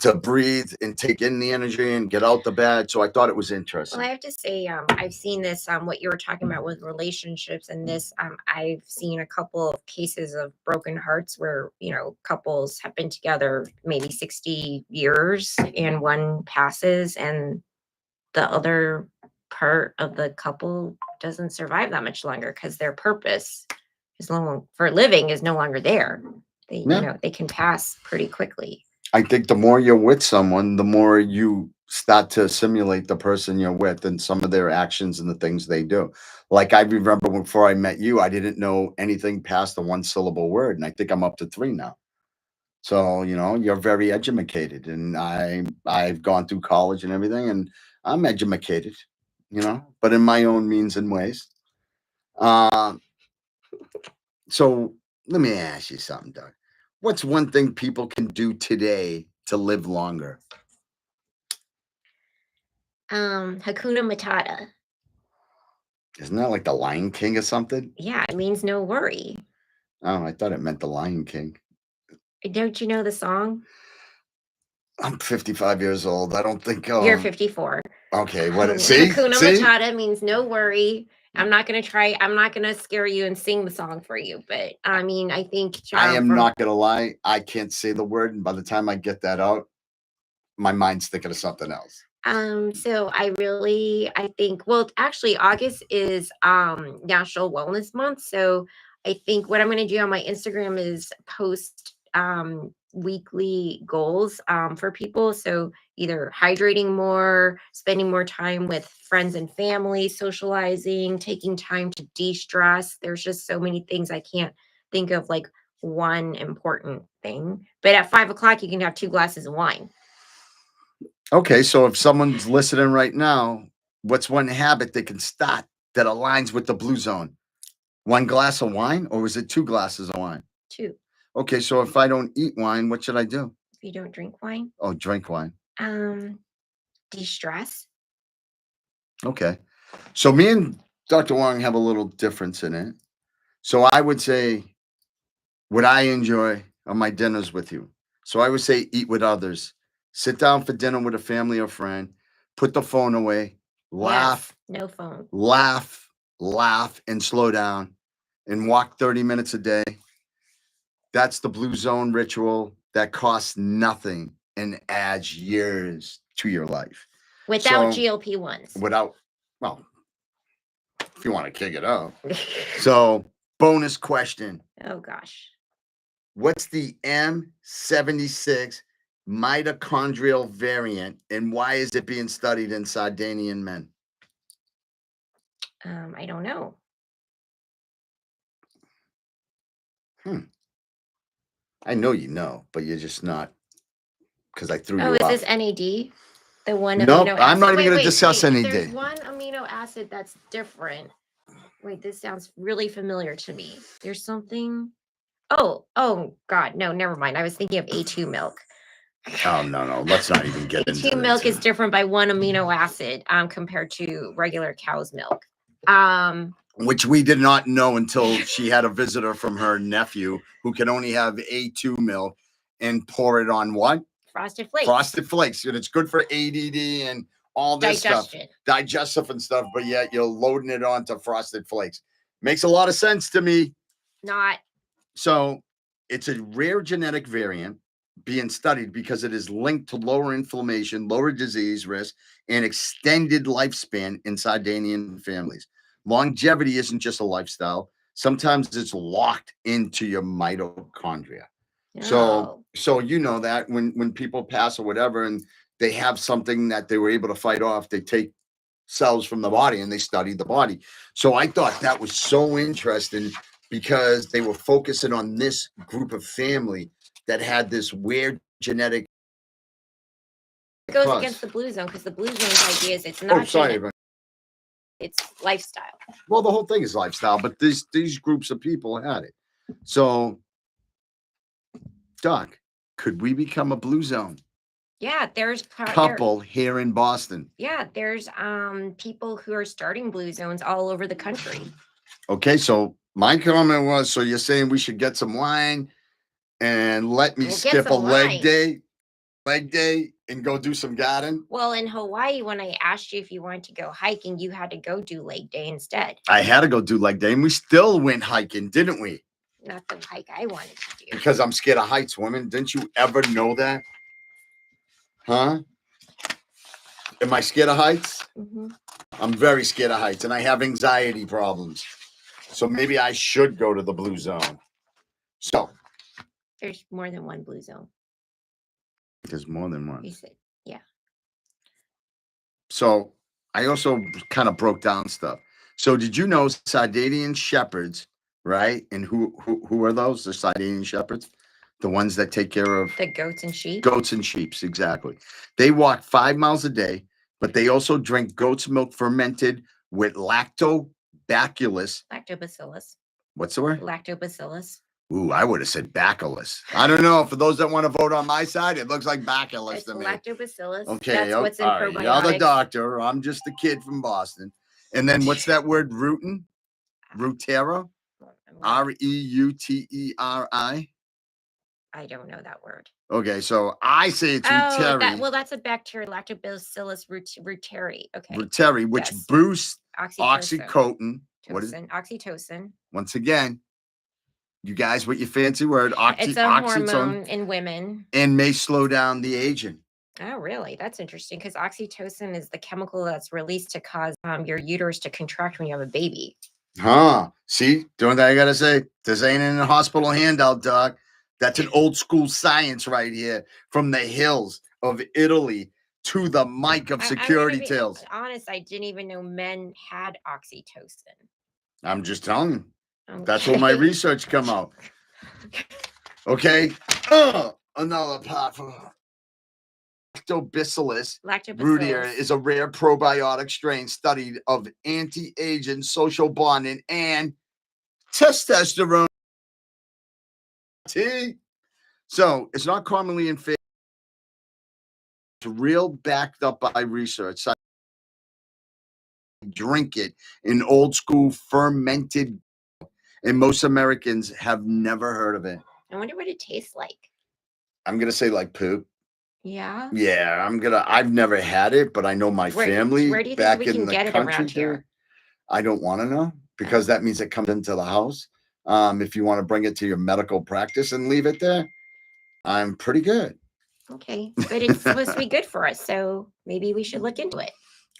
to breathe and take in the energy and get out the bad." So I thought it was interesting. Well, I have to say, I've seen this, what you were talking about with relationships, and this, I've seen a couple of cases of broken hearts where, you know, couples have been together maybe 60 years and one passes and the other part of the couple doesn't survive that much longer because their purpose for living is no longer there. They, Yeah. you know, they can pass pretty quickly. I think the more you're with someone, the more you start to simulate the person you're with and some of their actions and the things they do. Like I remember before I met you, I didn't know anything past the one syllable word, and I think I'm up to 3 now. So, you know, you're very educated, and I've gone through college and everything, and I'm educated, you know, but in my own means and ways. So let me ask you something, Doug. What's one thing people can do today to live longer? Hakuna Matata. Isn't that like the Lion King or something? Yeah, it means no worry. Oh, I thought it meant the Lion King. Don't you know the song? I'm 55 years old. I don't think. You're 54. Okay. What? See? Hakuna See? Matata means no worry. I'm not gonna scare you and sing the song for you, but I mean, I think I am not gonna lie. I can't say the word, and by the time I get that out, my mind's thinking of something else. So I think, well, actually August is National Wellness Month. So I think what I'm gonna do on my Instagram is post weekly goals for people. So either hydrating more, spending more time with friends and family, socializing, taking time to de-stress. There's just so many things I can't think of like one important thing. But at 5 o'clock you can have 2 glasses of wine. Okay, so if someone's listening right now, what's one habit they can start that aligns with the blue zone? 1 glass of wine, or is it 2 glasses of wine? 2. Okay, so if I don't eat wine, what should I do? If you don't drink wine, Oh, drink wine. de-stress. Okay. So me and Dr. Wang have a little difference in it. So I would say what I enjoy are my dinners with you. So I would say eat with others. Sit down for dinner with a family or friend. Put the phone away. Laugh, Yes, no phone. laugh, and slow down and walk 30 minutes a day. That's the blue zone ritual that costs nothing and adds years to your life. Without So, GLP-1s. Well, if you want to kick it up. So, bonus question. Oh gosh. What's the M76 mitochondrial variant, and why is it being studied in Sardinian men? I don't know. I know you know, but you're just not, because I threw you Oh, is off. this NAD? The one Nope, amino acid? I'm not even going to Wait, discuss wait. NAD. There's one amino acid that's different. Wait, this sounds really familiar to me. There's something. Oh God, no, never mind. I was thinking of A2 milk. Oh no, let's not even get into A2 milk is different by 1 amino acid compared to regular cow's milk. Which we did not know until she had a visitor from her nephew who can only have A2 milk and pour it on what? Frosted Flakes. Frosted Flakes. And it's good for ADD and all this Digestion. stuff. Digestive and stuff, but yet you're loading it onto Frosted Flakes. Makes a lot of sense to me. Not. So it's a rare genetic variant being studied because it is linked to lower inflammation, lower disease risk, and extended lifespan in Sardinian families. Longevity isn't just a lifestyle. Sometimes it's locked into your mitochondria. So, Oh, you know that when people pass or whatever, and they have something that they were able to fight off, they take cells from the body and they study the body. So I thought that was so interesting because they were focusing on this group of family that had this weird genetic. it goes cause. against the blue zone because the blue zone's idea is it's Oh, not sorry. genetic, it's lifestyle. Well, the whole thing is lifestyle, but these groups of people had it. So, Doc, could we become a blue zone Yeah, there's couple here in Boston? Yeah, there's people who are starting blue zones all over the country. Okay, so my comment was, so you're saying we should get some wine and let me skip a leg day and go do some garden? Well, in Hawaii, when I asked you if you wanted to go hiking, you had to go do leg day instead. I had to go do leg day, and we still went hiking, didn't we? Not the hike I wanted to do. Because I'm scared of heights, woman. Didn't you ever know that? Huh? Am I scared of heights? Mm-hmm. I'm very scared of heights, and I have anxiety problems. So maybe I should go to the blue zone. So there's more than one blue zone. There's more than one. You said, yeah. So I also kind of broke down stuff. So did you know Sardinian shepherds, right? And who are those? The Sardinian shepherds? The ones that take care of the goats and sheep? Goats and sheep, exactly. They walk 5 miles a day, but they also drink goat's milk fermented with lactobacillus. Lactobacillus. What's the word? Lactobacillus. Ooh, I would have said bacillus. I don't know. For those that want to vote on my side, it looks like bacillus it's to me. Lactobacillus. Okay, that's what's in right. probiotics. You're the doctor. I'm just a kid from Boston. And then what's that word? Rutin? Reuteri? Reuteri? I don't know that word. Okay, so I say it's reuteri. That's a bacteria, Lactobacillus reuteri. Okay. Reuteri, which boosts oxytocin. What is it? Oxytocin. Once again, you guys with your fancy word, it's a hormone in women. And may slow down the aging. Oh, really? That's interesting because oxytocin is the chemical that's released to cause your uterus to contract when you have a baby. Huh. See, doing that I gotta say, this ain't in a hospital handout, doc. That's an old school science right here from the hills of Italy to the mic of Security Tales. Honest, I didn't even know men had oxytocin. I'm just telling you. Okay. That's what my research come out. Okay. Another part for Lactobacillus reuteri is a rare probiotic strain studied of anti-aging, social bonding, and testosterone. So it's not commonly in favor. It's real, backed up by research. Drink it in old school fermented, and most Americans have never heard of it. I wonder what it tastes like. I'm gonna say like poop. Yeah. Yeah, I've never had it, but I know my family. Where do you think we can get it around here? I don't want to know because that means it comes into the house. If you want to bring it to your medical practice and leave it there, I'm pretty good. Okay, but it's supposed to be good for us, so maybe we should look into it.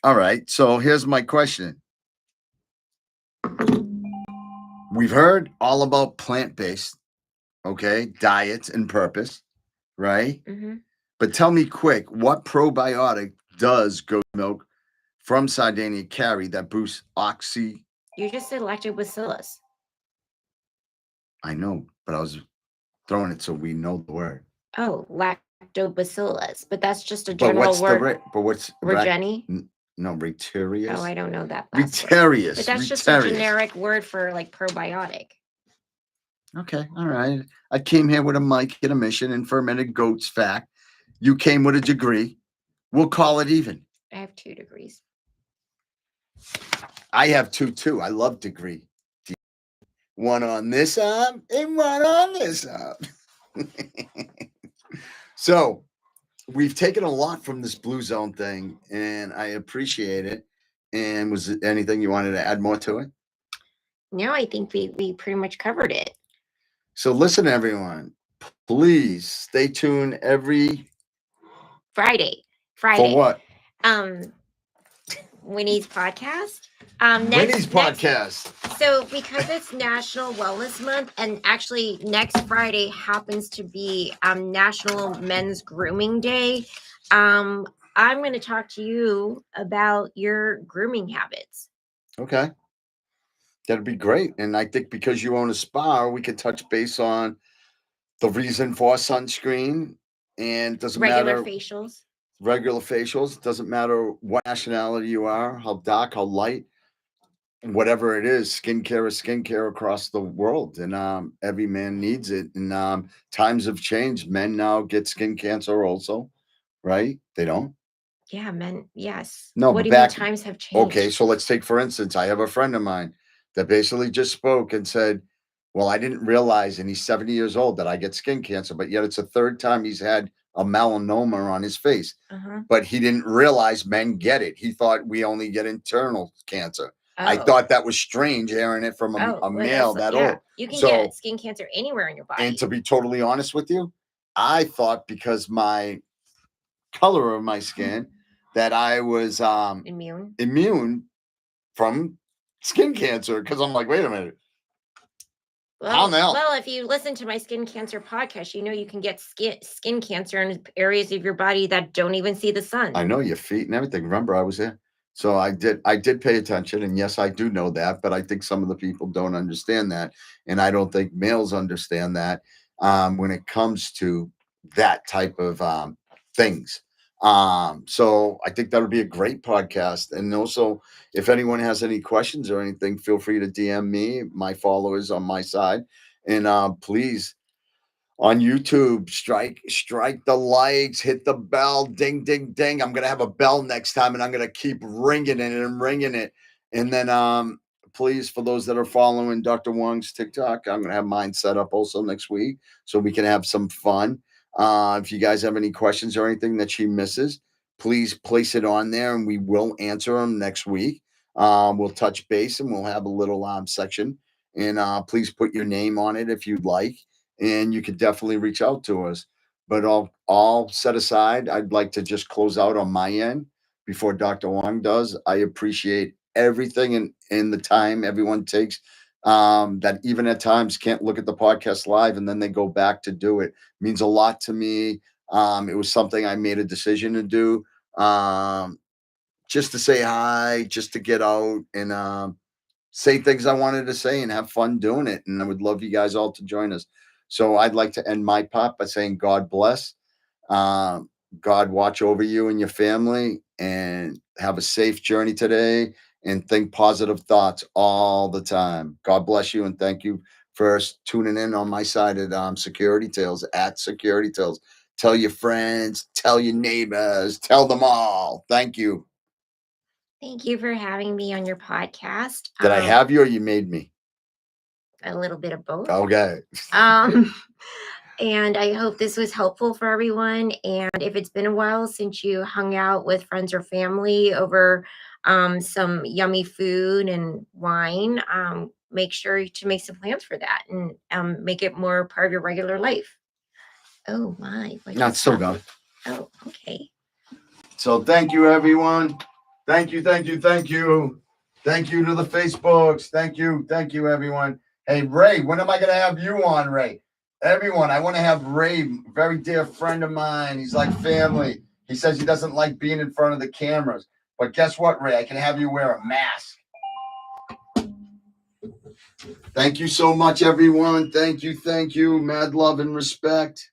All right, so here's my question. We've heard all about plant-based, okay, diets and purpose, right? Mm-hmm. But tell me quick, what probiotic does goat milk from Sardinia carry that boosts oxy? You just said lactobacillus. I know, but I was throwing it so we know the word. Oh, lactobacillus, but that's just a general word. But what's Regeni? No, Reterius. Oh, I don't know that. Reterius. But that's just a generic word for like probiotic. Okay, all right. I came here with a mic and a mission and fermented goats fact. You came with a degree. We'll call it even. I have 2 degrees. I have 2 too. I love degree. One on this arm and one on this arm. So we've taken a lot from this blue zone thing, and I appreciate it. And was there anything you wanted to add more to it? No, I think we pretty much covered it. So listen, everyone. please stay tuned every Friday. for what? Wynne's podcast. Wynne's podcast. So because it's National Wellness Month, and actually next Friday happens to be National Men's Grooming Day, I'm going to talk to you about your grooming habits. Okay. That'd be great. And I think because you own a spa, we could touch base on the reason for sunscreen, and doesn't Regular matter. facials. Regular facials. Doesn't matter what nationality you are, how dark, how light, whatever it is. Skincare is skincare across the world, and every man needs it. And times have changed. Men now get skin cancer also, right? They don't. Yeah, men. Yes. No, What but do you mean back. times have changed? Okay, so let's take for instance, I have a friend of mine that basically just spoke and said, "Well, I didn't realize," and he's 70 years old, "that I get skin cancer, but yet it's the third time he's had a melanoma on his face." But he didn't realize men get it. He thought we only get internal cancer. I thought that was strange hearing it from a male that old. You can get skin cancer anywhere in your body. And to be totally honest with you, I thought because my color of my skin that I was immune from skin cancer, because I'm like, wait a minute. Well, if you listen to my skin cancer podcast, you know you can get skin cancer in areas of your body that don't even see the sun. I know, your feet and everything. Remember, I was there. So I did pay attention, and yes, I do know that, but I think some of the people don't understand that, and I don't think males understand that when it comes to that type of things. So I think that would be a great podcast. And also, if anyone has any questions or anything, feel free to DM me, my followers on my side, and please, on YouTube, strike the likes, hit the bell, ding, ding, ding. I'm gonna have a bell next time, and I'm gonna keep ringing it and ringing it. And then please, for those that are following Dr. Huang's TikTok, I'm gonna have mine set up also next week so we can have some fun. If you guys have any questions or anything that she misses, please place it on there, and we will answer them next week. We'll touch base, and we'll have a little section, and please put your name on it if you'd like. And you could definitely reach out to us. But all set aside, I'd like to just close out on my end before Dr. Huang does. I appreciate everything and the time everyone takes, that even at times can't look at the podcast live and then they go back to do it. It means a lot to me. It was something I made a decision to do, just to say hi, just to get out and say things I wanted to say and have fun doing it. And I would love you guys all to join us. So I'd like to end my part by saying God bless. God watch over you and your family, and have a safe journey today, and think positive thoughts all the time. God bless you, and thank you for tuning in on my side at Security Tales, at Security Tales. Tell your friends, tell your neighbors, tell them all. Thank you. Thank you for having me on your podcast. Did I have you, or you made me? A little bit of both. Okay. And I hope this was helpful for everyone. And if it's been a while since you hung out with friends or family over some yummy food and wine, make sure to make some plans for that and make it more part of your regular life. Oh my. Not so good. Oh, okay. So thank you, everyone. Thank you, thank you, thank you. Thank you to the Facebooks. Thank you, everyone. Hey, Ray, when am I going to have you on, Ray? Everyone, I want to have Ray, very dear friend of mine. He's like family. He says he doesn't like being in front of the cameras. But guess what, Ray? I can have you wear a mask. Thank you so much, everyone. Thank you. Mad love and respect.